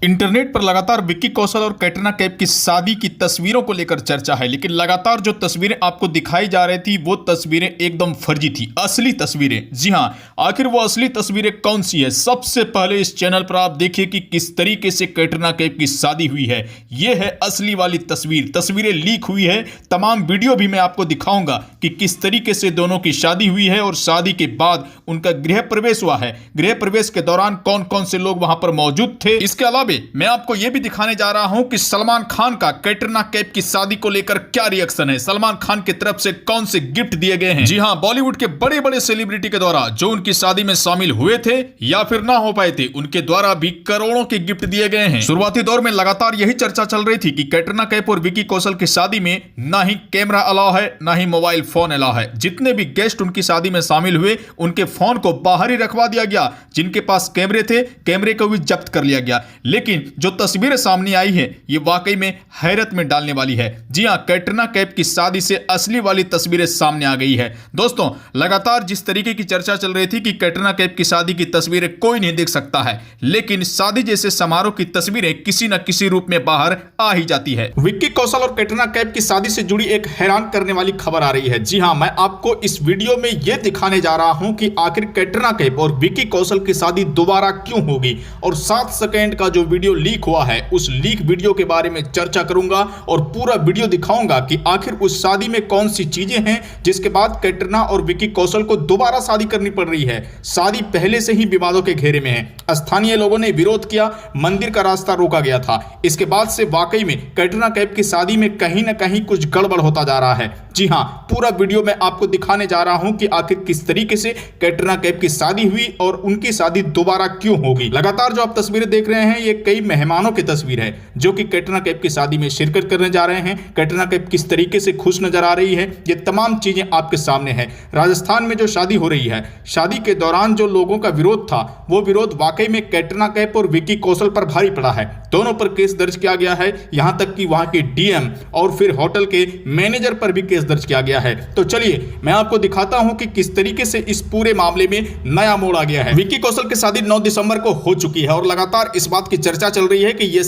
Internet पर लगातार विक्की कौशल और कैटरीना कैफ की शादी की तस्वीरों को लेकर चर्चा है, लेकिन लगातार जो तस्वीरें आपको दिखाई जा रही थी वो तस्वीरें एकदम फर्जी थी, असली तस्वीरें। जी हां, आखिर वो असली तस्वीरें कौन सी है? सबसे पहले इस चैनल पर आप देखिए कि किस तरीके से कैटरीना कैफ की शादी हुई है। ये है असली वाली तस्वीर। तस्वीरें लीक हुई है, तमाम वीडियो भी मैं आपको दिखाऊंगा कि किस तरीके से दोनों की शादी हुई है और शादी के बाद उनका गृह प्रवेश हुआ है। गृह प्रवेश के दौरान कौन कौन से लोग वहां पर मौजूद थे। इसके अलावा मैं आपको यह भी दिखाने जा रहा हूं कि सलमान खान का कैटरीना कैफ की शादी को लेकर क्या रिएक्शन है, सलमान खान की तरफ से कौन से गिफ्ट दिए गए हैं। जी हां, बॉलीवुड के बड़े बड़े सेलिब्रिटी के द्वारा जो उनकी शादी में शामिल हुए थे या फिर ना हो पाए थे, उनके द्वारा भी करोड़ों के गिफ्ट दिए गए हैं। शुरुआती दौर में लगातार यही चर्चा चल रही थी कि कैटरीना कैफ और विक्की कौशल की शादी में ना ही कैमरा अलाउ है, ना ही मोबाइल फोन अलाउ है। जितने भी गेस्ट उनकी शादी में शामिल हुए उनके फोन को बाहर ही रखवा दिया गया। जिनके पास कैमरे थे, कैमरे को भी जब्त कर लिया गया। लेकिन जो तस्वीरें सामने आई है ये वाकई में हैरत में डालने वाली है। जी हां, कैटरीना कैफ की शादी से असली वाली तस्वीरें सामने आ गई है। दोस्तों, लगातार जिस तरीके की चर्चा चल रही थी कि कैटरीना कैफ की शादी की तस्वीरें कोई नहीं देख सकता है, लेकिन शादी जैसे समारोह की तस्वीरें किसी न किसी रूप में बाहर आ ही जाती है। विक्की कौशल और कैटरीना कैफ की शादी से जुड़ी एक हैरान करने वाली खबर आ रही है। जी हां, मैं आपको इस वीडियो में यह दिखाने जा रहा हूं कि आखिर कैटरीना कैफ और विक्की कौशल की शादी दोबारा क्यों होगी, और 7 सेकंड का जो वीडियो लीक हुआ है उस लीक वीडियो के बारे में चर्चा करूंगा और पूरा वीडियो दिखाऊंगा कि आखिर उस शादी में कौन सी चीजें हैं जिसके बाद कैटरीना और विक्की कौशल को दोबारा शादी करनी पड़ रही है। शादी पहले से ही विवादों के घेरे में है। स्थानीय लोगों ने विरोध किया, मंदिर का रास्ता रोका गया था। इसके बाद से वाकई में कैटरीना कैफ की शादी में कहीं ना कहीं कुछ गड़बड़ होता जा रहा है। जी हां, पूरा वीडियो मैं आपको दिखाने जा रहा हूं कि आखिर किस तरीके से कैटरीना कैफ की शादी हुई और उनकी शादी दोबारा क्यों होगी। लगातार जो आप तस्वीरें देख रहे हैं ये कई मेहमानों की तस्वीर है जो कि कैटरीना कैफ की शादी में शिरकत करने जा रहे हैं। कैटरीना कैफ किस तरीके से खुश नजर आ रही है, ये तमाम चीजें आपके सामने है। राजस्थान में जो शादी हो रही है, शादी के दौरान जो लोगों का विरोध था वो विरोध वाकई में कैटरीना कैफ और विक्की कौशल पर भारी पड़ा है। दोनों पर केस दर्ज किया गया है, यहां तक कि वहां के डीएम और फिर होटल के मैनेजर पर भी केस दर्ज किया गया है। तो चलिए मैं आपको दिखाता हूं कि किस तरीके से इस पूरे मामले में नया मोड़ आ गया है। विक्की कौशल की शादी 9 दिसंबर को हो चुकी है और लगातार इस बात की चर्चा चल रही है कि यह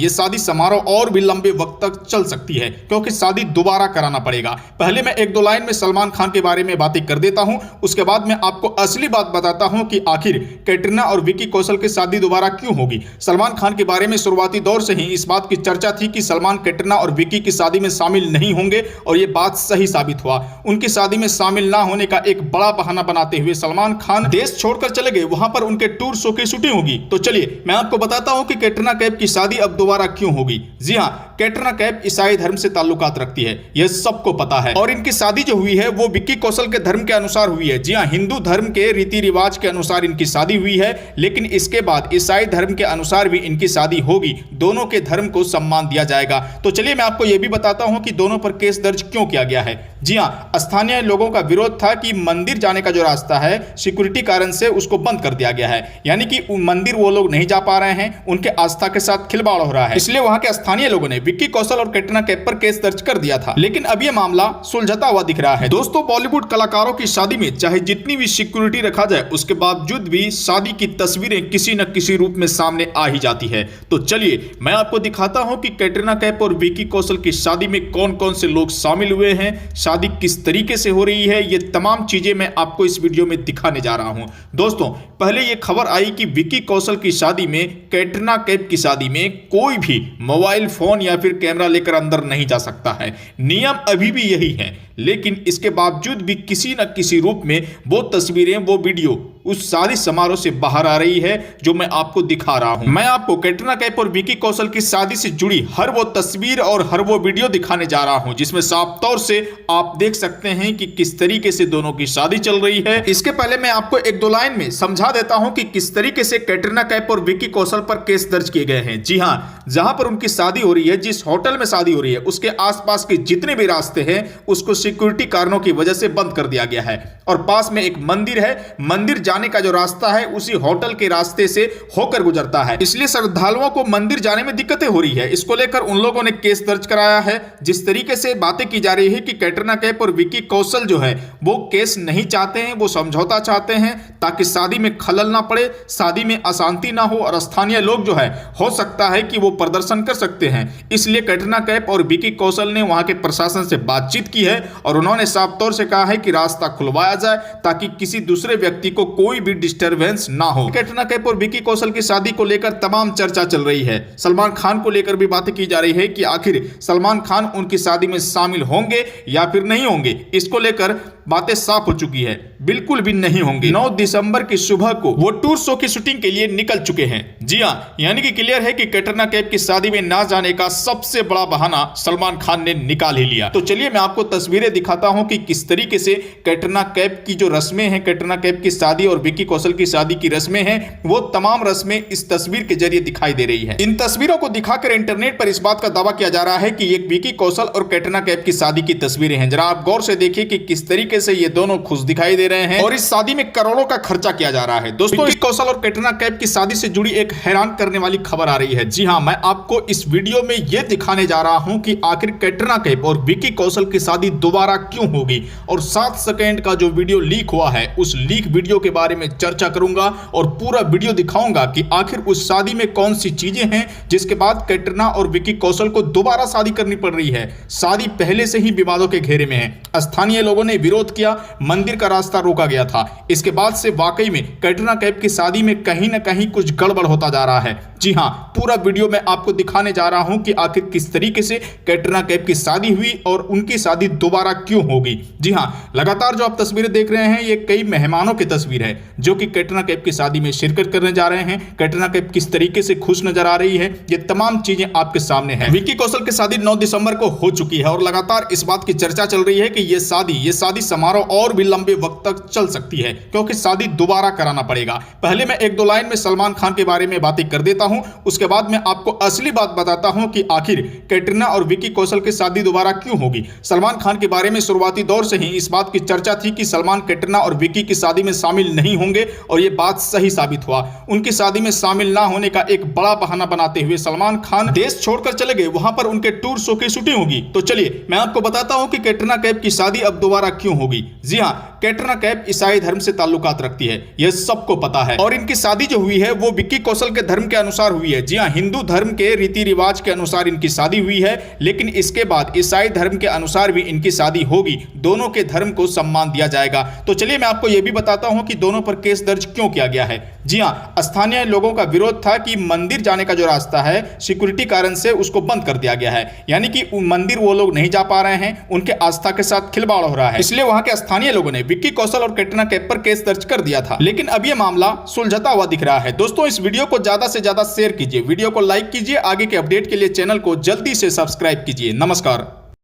शादी समारोह और भी लंबे वक्त तक चल सकती है, क्योंकि शादी दोबारा कराना पड़ेगा। पहले मैं 1-2 लाइन में सलमान खान के बारे में बातें कर देता हूं, उसके बाद मैं आपको असली बात बताता हूं कि आखिर कैटरीना और विक्की कौशल की शादी दोबारा क्यों होगी। सलमान खान के बारे में शुरुआती दौर से ही इस बात की चर्चा थी कि सलमान कैटरीना और विक्की की शादी में शामिल नहीं होंगे और यह बात सही साबित हुआ। उनकी शादी में शामिल ना होने का एक बड़ा बहाना बनाते हुए सलमान खान देश छोड़कर चले गए, वहां पर उनके टूर शो की शूटिंग होगी। तो चलिए मैं आपको बताता हूं कि कैटरीना कैफ की शादी अब दोबारा क्यों होगी। जी हां, कैटरीना कैफ ईसाई धर्म से ताल्लुकात रखती है, यह सबको पता है, और इनकी शादी जो हुई है वो विक्की कौशल के धर्म के अनुसार हुई है। जी हां, हिंदू धर्म के रीति रिवाज के अनुसार इनकी शादी हुई है, लेकिन इसके बाद ईसाई धर्म के अनुसार भी इनकी शादी होगी। दोनों के धर्म को सम्मान दिया जाएगा। तो चलिए मैं आपको यह भी बताता हूं कि दोनों पर केस दर्ज क्यों किया गया है। जी हां, स्थानीय लोगों का विरोध था कि मंदिर जाने का जो रास्ता है सिक्योरिटी कारण से उसको बंद कर दिया गया है, यानी कि मंदिर वो लोग नहीं जा पा रहे हैं, उनके आस्था के साथ खिलवाड़ हो रहा है। इसलिए वहां के स्थानीय लोगों ने विक्की कौशल और कैटरीना कैफ पर केस दर्ज कर दिया था, लेकिन अब यह मामला सुलझता हुआ दिख रहा है। दोस्तों, बॉलीवुड कलाकारों की शादी में चाहे जितनी भी सिक्योरिटी रखा जाए, उसके बावजूद भी शादी की तस्वीरें किसी न किसी रूप में सामने आ ही जाती है। तो चलिए मैं आपको दिखाता हूं कि कैटरीना कैफ और विक्की कौशल की शादी में कौन कौन से लोग शामिल हुए हैं, शादी किस तरीके से हो रही है, ये तमाम चीजें मैं आपको इस वीडियो में दिखाने जा रहा हूं। दोस्तों, पहले यह खबर आई कि विक्की कौशल की शादी में, कैटरीना कैफ की शादी में कोई भी मोबाइल फोन या फिर कैमरा लेकर अंदर नहीं जा सकता है। नियम अभी भी यही है, लेकिन इसके बावजूद भी किसी न किसी रूप में वो तस्वीरें, वो वीडियो उस शादी समारोह से बाहर आ रही है जो मैं आपको दिखा रहा हूं। मैं आपको कैटरीना कैफ और विक्की कौशल की शादी से जुड़ी हर वो तस्वीर और हर वो वीडियो दिखाने जा रहा हूं जिसमें साफ तौर से आप देख सकते हैं कि किस तरीके से दोनों की शादी चल रही है। इसके पहले मैं आपको 1-2 लाइन में समझा देता हूं कि किस तरीके से कैटरीना कैफ और विक्की कौशल पर केस दर्ज किए गए हैं। जी हां, जहां पर उनकी शादी हो रही है, जिस होटल में शादी हो रही है, उसके आसपास के जितने भी रास्ते हैं उसको सिक्योरिटी कारणों की वजह से बंद कर दिया गया है, और पास में एक मंदिर है। मंदिर जाने जाने का जो रास्ता है उसी होटल के रास्ते से होकर गुजरता है, इसलिए श्रद्धालुओं को मंदिर जाने में दिक्कतें हो रही है। इसको लेकर उन लोगों ने केस दर्ज कराया है। जिस तरीके से बातें की जा रही है कि कैटरीना कैफ और विक्की कौशल जो है वो केस नहीं चाहते हैं, वो समझौता चाहते हैं ताकि शादी में खलल ना पड़े, शादी में अशांति ना हो और स्थानीय लोग जो है हो सकता है कि वो प्रदर्शन कर सकते हैं। इसलिए कैटरीना कैफ और विक्की कौशल ने वहां के प्रशासन से बातचीत की है और उन्होंने साफ तौर से कहा है कि रास्ता खुलवाया जाए ताकि किसी दूसरे व्यक्ति को कोई भी डिस्टरबेंस ना हो। कैटरीना कैफ और विक्की कौशल की शादी को लेकर तमाम चर्चा चल रही है। सलमान खान को लेकर भी बातें की जा रही है कि आखिर सलमान खान उनकी शादी में शामिल होंगे या फिर नहीं होंगे। इसको लेकर बातें साफ हो चुकी है, बिल्कुल भी नहीं होंगे। 9 दिसंबर की सुबह को वो टूर शो की शूटिंग के लिए निकल चुके हैं। जी हां, यानी कि क्लियर है कि कैटरीना कैफ की शादी में ना जाने का सबसे बड़ा बहाना सलमान खान ने निकाल ही लिया। तो चलिए मैं आपको तस्वीरें दिखाता हूं कि किस तरीके से कैटरीना कैफ की जो रस्में हैं, कैटरीना कैफ की शादी और विक्की कौशल की शादी की रस्में हैं, वो तमाम रस्में इस तस्वीर के जरिए दिखाई दे रही है। इन तस्वीरों को दिखाकर इंटरनेट पर इस बात का दावा किया जा रहा है कि ये विक्की कौशल और कैटरीना कैफ की शादी की तस्वीरें हैं। जरा आप गौर से देखिए कि किस तरीके से ये दोनों खुश दिखाई दे रहे हैं और इस शादी में करोड़ों का खर्चा किया जा रहा है। दोस्तों, विक्की कौशल और कैटरीना कैफ की शादी से जुड़ी एक हैरान करने वाली खबर आ रही है। जी हां, मैं आपको इस वीडियो में यह दिखाने जा रहा हूं कि आखिर कैटरीना कैफ और विक्की कौशल की शादी दोबारा क्यों होगी और 7 सेकंड का जो वीडियो लीक हुआ है उस लीक वीडियो के बारे में चर्चा करूंगा और पूरा वीडियो दिखाऊंगा कि आखिर उस शादी में कौन सी चीजें हैं जिसके बाद कैटरीना और विक्की कौशल को दोबारा शादी करनी पड़ रही है। शादी पहले से ही विवादों के घेरे में है। स्थानीय लोगों ने विरोध किया, मंदिर का रास्ता रोका गया था। इसके बाद से वाकई में कैटरीना कैफ की शादी में कहीं ना कहीं कुछ गड़बड़ होता जा रहा है। जी हां, पूरा वीडियो में आपको दिखाने जा रहा हूं कि आखिर किस तरीके से कैटरीना कैफ की शादी हुई और उनकी शादी दोबारा क्यों होगी। जी हां, लगातार जो आप तस्वीरें देख रहे हैं ये कई मेहमानों की तस्वीर है जो कि कैटरीना कैफ की शादी में शिरकत करने जा रहे हैं। कैटरीना कैफ किस तरीके से खुश नजर आ रही है, ये तमाम चीजें आपके सामने है। विक्की कौशल की शादी 9 दिसंबर को हो चुकी है और लगातार इस बात की चर्चा चल रही है कि ये शादी समारोह और भी लंबे वक्त तक चल सकती है क्योंकि शादी दोबारा कराना पड़ेगा। पहले मैं 1-2 लाइन में सलमान खान के बारे में बातें कर देता हूं, उसके बाद मैं आपको असली बात बताता हूं कि आखिर कैटरीना और विक्की कौशल की शादी दोबारा क्यों होगी। सलमान खान के बारे में शुरुआती दौर से ही इस बात की चर्चा थी कि सलमान कैटरीना और विक्की की शादी में शामिल नहीं होंगे और यह बात सही साबित हुआ। उनकी शादी में शामिल ना होने का एक बड़ा बहाना बनाते हुए सलमान खान देश छोड़कर चले गए, वहां पर उनके टूर शो की शूटिंग होगी। तो चलिए मैं आपको बताता हूं कि कैटरीना कैफ की शादी अब दोबारा क्यों होगी। जी हां, कैटरीना कैफ ईसाई धर्म से ताल्लुकात रखती है, यह सबको पता है और इनकी शादी जो हुई है वो विक्की कौशल के धर्म के अनुसार हुई है। जी हां, हिंदू धर्म के रीति रिवाज के अनुसार इनकी शादी हुई है, लेकिन इसके बाद ईसाई धर्म के अनुसार भी इनकी शादी होगी। दोनों के धर्म को सम्मान दिया जाएगा। तो चलिए मैं आपको यह भी बताता हूं कि दोनों पर केस दर्ज क्यों किया गया है। जी हां, स्थानीय लोगों का विरोध था कि मंदिर जाने का जो रास्ता है सिक्योरिटी कारण से उसको बंद कर दिया गया है, यानी कि मंदिर वो लोग नहीं जा पा रहे हैं, उनके आस्था के साथ खिलवाड़ हो रहा है। इसलिए वहां के स्थानीय लोगों ने विक्की कौशल और कैटरीना कैफ पर केस दर्ज कर दिया था, लेकिन अब यह मामला सुलझता हुआ दिख रहा है। दोस्तों, इस वीडियो को ज्यादा से ज्यादा शेयर कीजिए, वीडियो को लाइक कीजिए, आगे के अपडेट के लिए चैनल को जल्दी से सब्सक्राइब कीजिए। नमस्कार।